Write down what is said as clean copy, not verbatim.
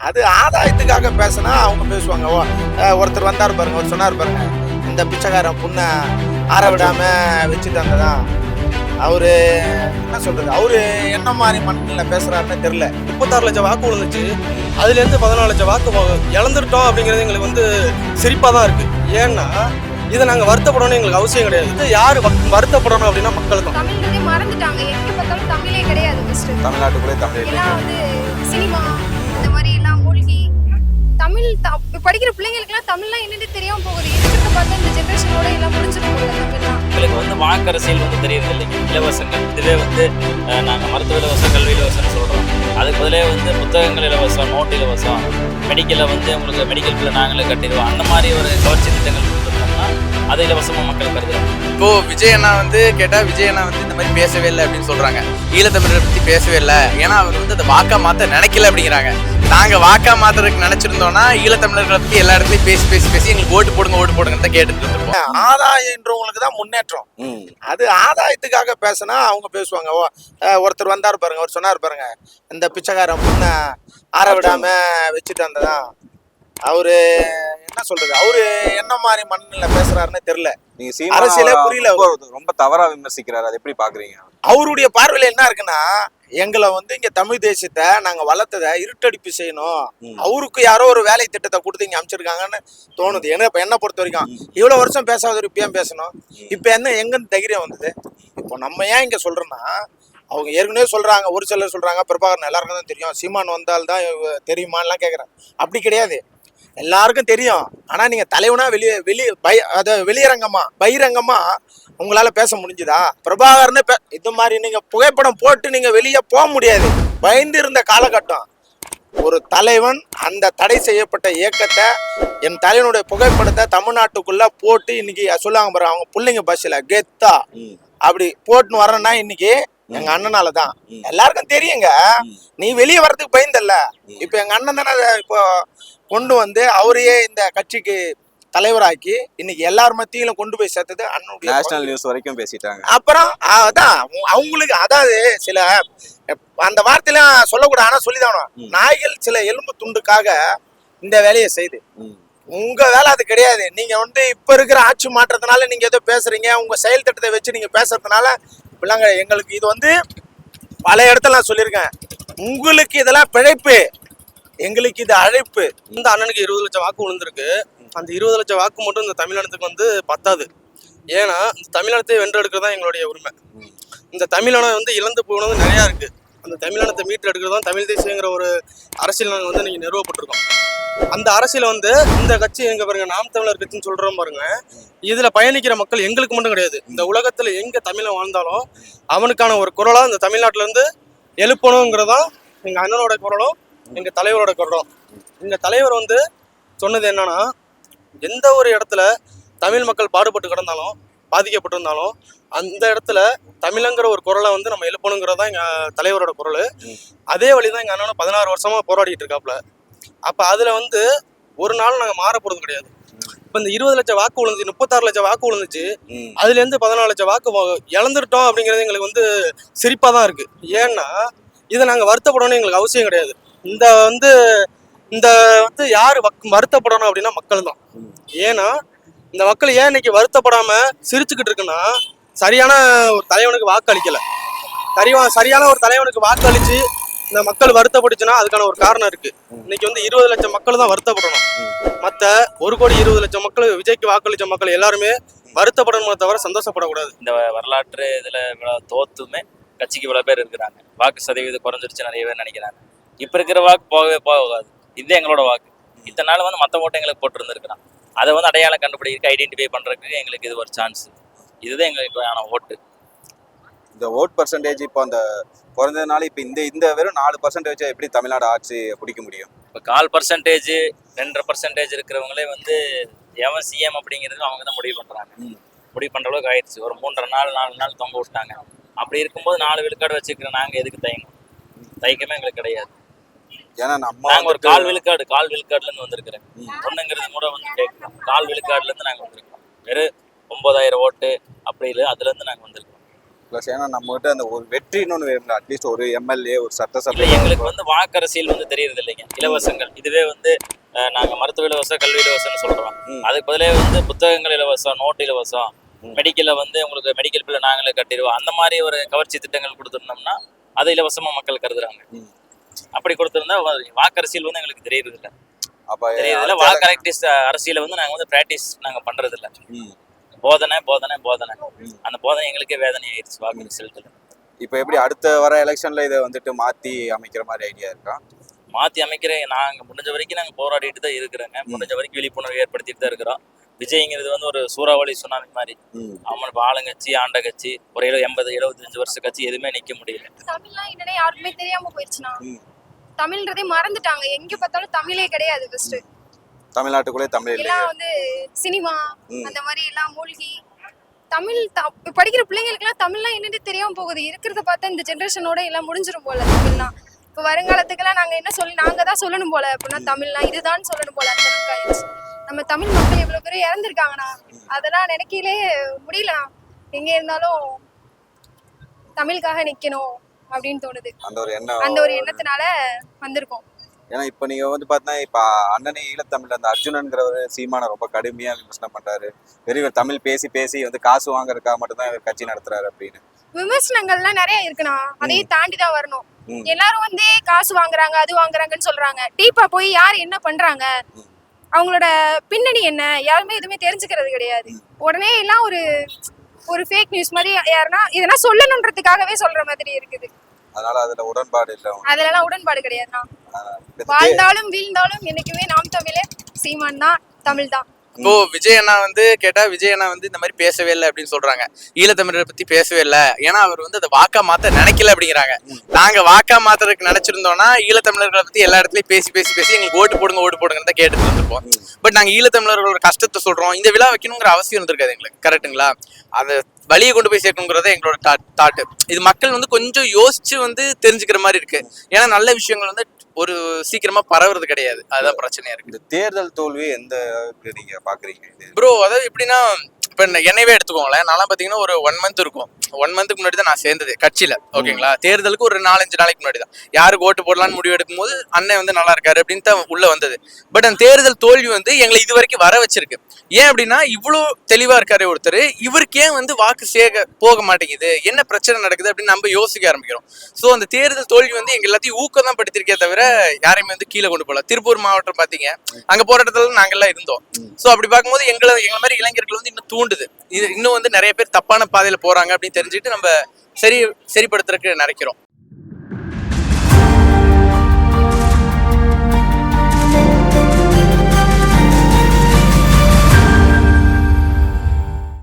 அது ஆதாயத்துக்காக பேசினா அவங்க பேசுவாங்க. ஒருத்தர் வந்தார் பாருங்க, அவர் சொன்னார் பாருங்க, இந்த பிச்சைக்காரன் புண்ணை ஆற விடாம வச்சுட்டு வந்ததான். அவரு என்ன சொல்றது, அவரு என்ன மாதிரி மண்ணில பேசுறாருன்னு தெரியல. 36 லட்சம் வாக்கு விழுந்துச்சு. அதுலேருந்து 14 லட்சம் வாக்கு இழந்துட்டோம் அப்படிங்கிறது எங்களுக்கு வந்து சிரிப்பாக தான் இருக்கு. ஏன்னா இதை நாங்கள் வருத்தப்படணும்னு எங்களுக்கு அவசியம் கிடையாது. இது யார் வருத்தப்படணும் அப்படின்னா மக்கள் தான். தமிழ்ன்றதே மறந்துட்டாங்க. எங்க பார்த்தாலும் தமிழே கிடையாது. தமிழ்நாட்டுக்குள்ளே தமிழ் எல்லாம் வந்து சினிமா இந்த மாதிரி எல்லாம் மூழ்கி தமிழ் படிக்கிற பிள்ளைங்களுக்குலாம் தமிழ்லாம் என்னன்னு தெரியாம போகுது. இருக்கிறத பார்த்தா இந்த ஜென்ரேஷனோட எல்லாம் முடிஞ்சிட்டு போகுது தமிழ்லாம். எங்களுக்கு வந்து வாக்கரசியல் வந்து தெரியறது இல்லைங்க. இலவசங்கள் இதுவே வந்து நாங்கள் மருத்துவ இலவசம், கல்வி இலவசம்னு சொல்கிறோம். அதுக்கு பதிலே வந்து புத்தகங்கள் இலவசம், நோட்டு இலவசம், மெடிக்கலில் வந்து உங்களுக்கு மெடிக்கல் பிள்ளை நாங்களே கட்டிடுவோம். அந்த மாதிரி ஒரு கவர்ச்சி திட்டங்கள் கொடுத்துருந்தோம்னா அதை இலவசமாக மக்கள் கருதுறாங்க. இப்போ விஜய் அண்ணா வந்து கேட்டால் விஜய் அண்ணா வந்து இந்த மாதிரி பேசவே இல்லை அப்படின்னு சொல்கிறாங்க. ஈழத்தமிழரை பற்றி பேசவே இல்லை, ஏன்னா அவர் வந்து அதை வாக்கா மாற்ற நினைக்கல அப்படிங்கிறாங்க. நாங்கள் வாக்கா மாற்றுறதுக்கு நினச்சிருந்தோம்னா ஈழத்தமிழர்களை பற்றி எல்லா இடத்துலையும் பேசி எங்களுக்கு ஓட்டு போடுங்கன்னு தான் கேட்டுட்டு இருந்திருப்போம். ஆதாயன்றவங்களுக்கு தான் முன்னேற்றம். அது ஆதாயத்துக்காக பேசினா அவங்க பேசுவாங்க. ஒருத்தர் வந்தார் பாருங்க, அவர் சொன்னார் பாருங்க, இந்த பிச்சைக்காரன் புண்ணை ஆற விடாம வச்சுட்டு வந்ததான். அவரு என்ன சொல்றது, அவரு என்ன மாதிரி மண்ணில பேசுறாருன்னு தெரியல. நீங்க அரசியலே புரியல. ரொம்ப தவறா விமர்சிக்கிறாரு, அதை எப்படி பாக்குறீங்க? அவருடைய பார்வையில என்ன இருக்குன்னா, எங்களை வந்து இங்க தமிழ் தேசியத்தை நாங்க வளர்த்ததை இருட்டடிப்பு செய்யணும், அவருக்கு யாரோ ஒரு வேலை திட்டத்தை கொடுத்து இங்க அமைச்சிருக்காங்கன்னு தோணுது. ஏன்னா இப்ப என்ன பொறுத்த வரைக்கும் இவ்வளவு வருஷம் பேசாதவர் இப்ப ஏன் பேசணும்? இப்ப என்ன எங்கன்னு தைரியம் வந்தது? இப்போ நம்ம ஏன் இங்க சொல்றோம்னா, அவங்க ஏற்கனவே சொல்றாங்க, ஒரு சிலர் சொல்றாங்க பிரபாகரன் எல்லாருக்கும் தான் தெரியும், சீமான் வந்தால்தான் தெரியுமான்லாம் கேட்குறேன். அப்படி கிடையாது, எல்லாருக்கும் தெரியும். ஆனா நீங்க தலைவனா பகிரங்கமா உங்களால பேச முடிஞ்சுதா? பிரபாகரன் இது மாதிரி நீங்க புகைப்படம் போட்டு நீங்க வெளியே போக முடியாது. பயந்து இருந்த காலகட்டம். ஒரு தலைவன் அந்த தடை செய்யப்பட்ட இயக்கத்தை, என் தலைவனுடைய புகைப்படத்தை தமிழ்நாட்டுக்குள்ள போட்டு இன்னைக்கு சொல்லுவாங்க பாரு, அவங்க பிள்ளைங்க பஸ்ல கெத்தா அப்படி போட்டுன்னு வரேன்னா இன்னைக்கு எங்க அண்ணனாலதான். எல்லாருக்கும் தெரியுங்க. நீ வெளியே வர்றதுக்கு பயந்தல்ல. இப்ப எங்க அண்ணன் தானே இப்போ கொண்டு வந்து அவரையே இந்த கட்சிக்கு தலைவராக்கி இன்னைக்கு எல்லார் மத்தியிலும் கொண்டு போய் சேர்த்தது அண்ணனுடைய நேஷனல் நியூஸ் வரைக்கும் பேசிட்டாங்க. அப்புறம் அதான் அவங்களுக்கு, அதாவது சில அந்த வார்த்தையெல்லாம் சொல்லக்கூடாது, ஆனா சொல்லிதான் நாய்கள் சில எலும்பு துண்டுக்காக இந்த வேலையை செய்து. உங்க வேலை அது கிடையாது. நீங்க வந்து இப்ப இருக்கிற ஆட்சி மாற்றத்தினால நீங்க ஏதோ பேசுறீங்க, உங்க செயல் திட்டத்தை வச்சு நீங்க பேசுறதுனால இப்படிலாங்க. எங்களுக்கு இது வந்து பல இடத்துல நான் சொல்லியிருக்கேன், உங்களுக்கு இதெல்லாம் பிழைப்பு, எங்களுக்கு இது அழைப்பு. இந்த அண்ணனுக்கு 20 லட்சம் வாக்கு விழுந்திருக்கு. அந்த 20 லட்சம் வாக்கு மட்டும் இந்த தமிழ்நாட்டுக்கு வந்து பத்தாது. ஏன்னா இந்த தமிழ்நாட்டை வென்றெடுக்கிறது தான் எங்களுடைய உரிமை. இந்த தமிழனை வந்து இழந்து போனது நிறையா இருக்கு. அந்த தமிழனத்தை மீட்டு எடுக்கிறது தான் தமிழ் தேசியங்கிற ஒரு அரசியல் நாங்கள் வந்து நீங்கள் நிறுவப்பட்டிருக்கோம். அந்த அரசியலை வந்து இந்த கட்சி எங்க பாருங்க, நாம் தமிழர் கட்சின்னு சொல்றோம் பாருங்க, இதுல பயணிக்கிற மக்கள் எங்களுக்கு மட்டும் கிடையாது. இந்த உலகத்துல எங்க தமிழன் வாழ்ந்தாலும் அவனுக்கான ஒரு குரலா இந்த தமிழ்நாட்டுல இருந்து எழுப்பணுங்கிறதான் எங்க அண்ணனோட குரலும் எங்க தலைவரோட குரலும். எங்க தலைவர் வந்து சொன்னது என்னன்னா, எந்த ஒரு இடத்துல தமிழ் மக்கள் பாடுபட்டு கிடந்தாலும் பாதிக்கப்பட்டிருந்தாலும் அந்த இடத்துல தமிழங்கிற ஒரு குரலை வந்து நம்ம எழுப்பணுங்கிறதான் எங்க தலைவரோட குரல். அதே வழிதான் எங்க அண்ணனும் 16 வருஷமா போராடிட்டு இருக்காப்புல. அப்ப அதுல வந்து ஒரு நாள் நாங்க மாற போறது கிடையாது. இப்ப இந்த 20 லட்சம் வாக்கு விழுந்துச்சு, 36 லட்சம் வாக்கு விழுந்துச்சு. அதுல இருந்து 14 லட்சம் வாக்கு இழந்துட்டோம் அப்படிங்கிறது எங்களுக்கு வந்து சிரிப்பா தான் இருக்கு. ஏன்னா இதை நாங்க வருத்தப்படணும்னு எங்களுக்கு அவசியம் கிடையாது. இந்த வந்து யாரு வருத்தப்படணும் அப்படின்னா மக்கள் தான். ஏன்னா இந்த மக்கள் ஏன் இன்னைக்கு வருத்தப்படாம சிரிச்சுக்கிட்டு இருக்குன்னா, சரியான ஒரு தலைவனுக்கு வாக்கு அளிக்கல. சரியான ஒரு தலைவனுக்கு வாக்கு அளிச்சு இந்த மக்கள் வருத்தப்பட்டுச்சுன்னா அதுக்கான ஒரு காரணம் இருக்கு. இன்னைக்கு வந்து 20 லட்சம் மக்கள் தான் வருத்தப்படணும். மற்ற 1,20,00,000 மக்கள், விஜய்க்கு வாக்களிச்ச மக்கள் எல்லாருமே வருத்தப்படணுமே தவிர சந்தோஷப்படக்கூடாது. இந்த வரலாற்று இதுல தோத்துமே கட்சிக்கு இவ்வளவு பேர் இருக்கிறாங்க. வாக்கு சதவீதம் குறைஞ்சிருச்சு நிறைய பேர் நினைக்கிறாங்க. இப்ப இருக்கிற வாக்கு போகவே போகாது. இது எங்களோட வாக்கு. இத்தனை நாள் வந்து மற்ற ஓட்டு எங்களுக்கு போட்டு இருந்திருக்கிறான். அதை வந்து அடையாளம் கண்டுபிடிக்க, ஐடென்டிஃபை பண்றதுக்கு எங்களுக்கு இது ஒரு சான்ஸ். இதுதான் எங்களுக்கான ஓட்டு. இந்த ஓட் பர்சன்டேஜ் இப்போ அந்த குறைஞ்சதுனால இப்போ இந்த வெறும் 4% எப்படி தமிழ்நாடு ஆட்சி பிடிக்க முடியும்? இப்போ 1/4%, 2% இருக்கிறவங்களே வந்து எவன் சிஎம் அப்படிங்கிறது அவங்க தான் முடிவு பண்றாங்க. முடிவு பண்ற அளவுக்கு ஆயிடுச்சு. ஒரு 3.5 நாள் தொங்க விட்டாங்க. அப்படி இருக்கும்போது 4 விழுக்காடு வச்சுக்கிற நாங்க எதுக்கு தயங்கணும்? தயக்கமே எங்களுக்கு கிடையாது. ஏன்னா நாங்க ஒரு 1/4 விழுக்காடுல இருந்து வந்திருக்கிறேன். ஒண்ணுங்கிறது கூட வந்து கேட்கலாம். 1/4 விழுக்காடுல இருந்து நாங்க வந்திருக்கோம். வெறும் 9,000 ஓட்டு அப்படி இல்லை, அதுல இருந்து நாங்க வந்திருக்கோம். பிளஸ் ஏன்னா நம்ம கிட்ட அந்த ஒரு வெற்றின்னு ஒன்று வேணும்ல, அட்லீஸ்ட் ஒரு எம்எல்ஏ ஒரு இல்ல சட்டசபை எங்களுக்கு வந்து வாக்கரசியல் வந்து தெரியறது இல்லைங்க. இலவசங்கள் இதுவே வந்து நாங்க மருத்துவ இலவசம், கல்வி இலவசம்னு சொல்றோம். அதுக்கு பதிலே வந்து புத்தகங்கள் இலவசம், நோட்டு இலவசம், மெடிக்கல்ல வந்து உங்களுக்கு மெடிக்கல் பில்ல நாங்களே கட்டிடுவோம், அந்த மாதிரி ஒரு கவர்ச்சி திட்டங்கள் கொடுத்துருந்தோம்னா அதை இலவசமா மக்கள் கருதுறாங்க. அப்படி கொடுத்திருந்தா வாக்கரசியல் வந்து எங்களுக்கு தெரியறது இல்லை. அப்ப தெரியறதில்ல. வாக்கு அரசியலை வந்து நாங்க வந்து பிராக்டிஸ் நாங்க பண்றது இல்லை. போதனை போதனை போதனை, அந்த போதனை எங்களுக்கே வேதனை ஆயிடுச்சு வாக்கு ரிசல்ட்ல. இப்ப எப்படி அடுத்த வர எலெக்ஷன்ல இதை வந்துட்டு மாத்தி அமைக்கிற மாதிரி ஐடியா இருக்கா? மாத்தி அமைக்கிற நாங்க முடிஞ்ச வரைக்கும் நாங்க போராடிட்டு தான் இருக்கிறோங்க. முடிஞ்ச வரைக்கும் விழிப்புணர்வு ஏற்படுத்திட்டு தான் இருக்கிறோம். விஜய்ங்கிறது வந்து ஒரு சூறாவளி சுனாமி மாதிரி. அவன் ஆளுங்கட்சி, ஆண்ட கட்சி, ஒரு 80-75 வருஷ கட்சி எதுவுமே நிக்க முடியல. தமிழ்லாம் என்னன்னே யாருக்குமே தெரியாம போயிடுச்சுனா, தமிழ்ன்றதே மறந்துட்டாங்க. எங்க பார்த்தாலும் தமிழே கிடையாது. ஃபர்ஸ்ட் தமிழ்நாட்டுக்குள்ளே தமிழ் இல்லையா? எல்லாம் வந்து சினிமா அந்த மாதிரி எல்லாம் மூழ்கி தமிழ் படிக்கிற பிள்ளைங்களுக்கு எல்லாம் தமிழ்லாம் என்னன்னு தெரியாம போகுது. இருக்கிறத பார்த்தா இந்த ஜெனரேஷனோட எல்லாம் முடிஞ்சிரும் போல தமிழ்லாம். இப்போ வருங்காலத்துக்கெல்லாம் நாங்க என்ன சொல்லி நாங்க தான் சொல்லணும் போல. அப்படின்னா தமிழ்லாம் இதுதான் சொல்லணும் போல. அந்த அளவுக்கு ஆயிடுச்சு. நம்ம தமிழ் மக்கள் எவ்வளவு பேர் இறந்துருக்காங்கண்ணா, அதெல்லாம் நினைக்கலே முடியல. எங்க இருந்தாலும் தமிழுக்காக நிக்கணும் அப்படின்னு தோணுது. அந்த ஒரு எண்ணத்தினால வந்திருக்கோம். ஏன்னா இப்ப நீங்க வந்து பார்த்தீங்கன்னா இப்ப அண்ணனே ஈழத்தமிழ் அந்த அர்ஜுனன்கிறவர் சீமான ரொம்ப கடுமையா விமர்சனம் பண்றாரு. வெறும் தமிழ் பேசி பேசி வந்து காசு வாங்குறதுக்காக மட்டும்தான் இவர் கட்சி நடத்துறாரு அப்படின்னு. விமர்சனங்கள்லாம் நிறைய இருக்குண்ணா, அதையும் தாண்டி தான் வரணும். எல்லாரும் வந்து காசு வாங்குறாங்க, அது வாங்குறாங்கன்னு சொல்றாங்க. டீப்பா போய் யார் என்ன பண்றாங்க, அவங்களோட பின்னணி என்ன, யாருமே எதுவுமே தெரிஞ்சுக்கிறது கிடையாது. உடனே எல்லாம் ஒரு ஃபேக் நியூஸ் மாதிரி யாருன்னா இதெல்லாம் சொல்லணுன்றதுக்காகவே சொல்ற மாதிரி இருக்குது. அதனால அதுல உடன்பாடு இல்லை. அதெல்லாம் உடன்பாடு கிடையாதுண்ணா. வாழ்ந்தாலும் வீழ்ந்தாலும் என்னைக்குமே நாம் தமிழே, சீமான் தான், தமிழ் தான். இப்போ விஜய் அண்ணா வந்து கேட்டா விஜய் அண்ணா வந்து இந்த மாதிரி பேசவே இல்லை அப்படின்னு சொல்றாங்க. ஈழத்தமிழரை பத்தி பேசவே இல்லை, ஏன்னா அவர் வந்து அதை வாக்கா மாத்த நினைக்கல அப்படிங்கிறாங்க. நாங்க வாக்கா மாத்துறதுக்கு நினைச்சிருந்தோம்னா ஈழத்தமிழர்களை பத்தி எல்லா இடத்துலயும் பேசி பேசி பேசி எங்களுக்கு ஓட்டு போடுங்கன்னு தான் கேட்டுட்டு வந்திருப்போம். பட் நாங்க ஈழத்தமிழர்களோட கஷ்டத்தை சொல்றோம், இந்த விழா வைக்கணுங்கிற அவசியம் இருந்திருக்காது எங்களுக்கு. கரெக்டுங்களா? அதை வழியை கொண்டு போய் சேர்க்கணுங்கிறத எங்களோட தாட்டு. இது மக்கள் வந்து கொஞ்சம் யோசிச்சு வந்து தெரிஞ்சுக்கிற மாதிரி இருக்கு. ஏன்னா நல்ல விஷயங்கள் வந்து ஒரு சீக்கிரமா பரவுறது கிடையாது. அதுதான் பிரச்சனையா இருக்கு. இந்த தேர்தல் தோல்வி எந்த நீங்க பாக்குறீங்க ப்ரோ? அதாவது எப்படின்னா, இப்ப என்னையவே எடுத்துக்கோங்களேன். நான்லாம் பாத்தீங்கன்னா ஒரு 1 மந்த் இருக்கும். 1 மந்த்துக்கு முன்னாடி தான் நான் சேர்ந்தது கட்சியில. ஓகேங்களா? தேர்தலுக்கு ஒரு 4-5 நாளைக்கு முன்னாடி தான் யாருக்கு ஓட்டு போடலான்னு முடிவு எடுக்கும் போது அண்ணன் வந்து நல்லா இருக்காரு அப்படின்னு தான் உள்ள வந்தது. பட் அந்த தேர்தல் தோல்வி வந்து எங்களை இது வரைக்கும் வர வச்சிருக்கு. ஏன் அப்படின்னா, இவ்வளோ தெளிவா இருக்காரு ஒருத்தர், இவருக்கு ஏன் வந்து வாக்கு போக மாட்டேங்குது, என்ன பிரச்சனை நடக்குது அப்படின்னு நம்ம யோசிக்க ஆரம்பிக்கிறோம். ஸோ அந்த தேர்தல் தோல்வி வந்து எங்க எல்லாத்தையும் ஊக்கம் தான் படுத்திருக்கே தவிர யாரையுமே வந்து கீழே கொண்டு போகல. திருப்பூர் மாவட்டம் பாத்தீங்க, அங்க போராட்டத்துல நாங்கெல்லாம் இருந்தோம். ஸோ அப்படி பார்க்கும்போது எங்களை மாதிரி இளைஞர்கள் வந்து இன்னும் தூண்டுது. இது இன்னும் வந்து நிறைய பேர் தப்பான பாதையில போறாங்க அப்படின்னு தெரிஞ்சுக்கிட்டு நம்ம சரிப்படுத்துறதுக்கு நினைக்கிறோம்.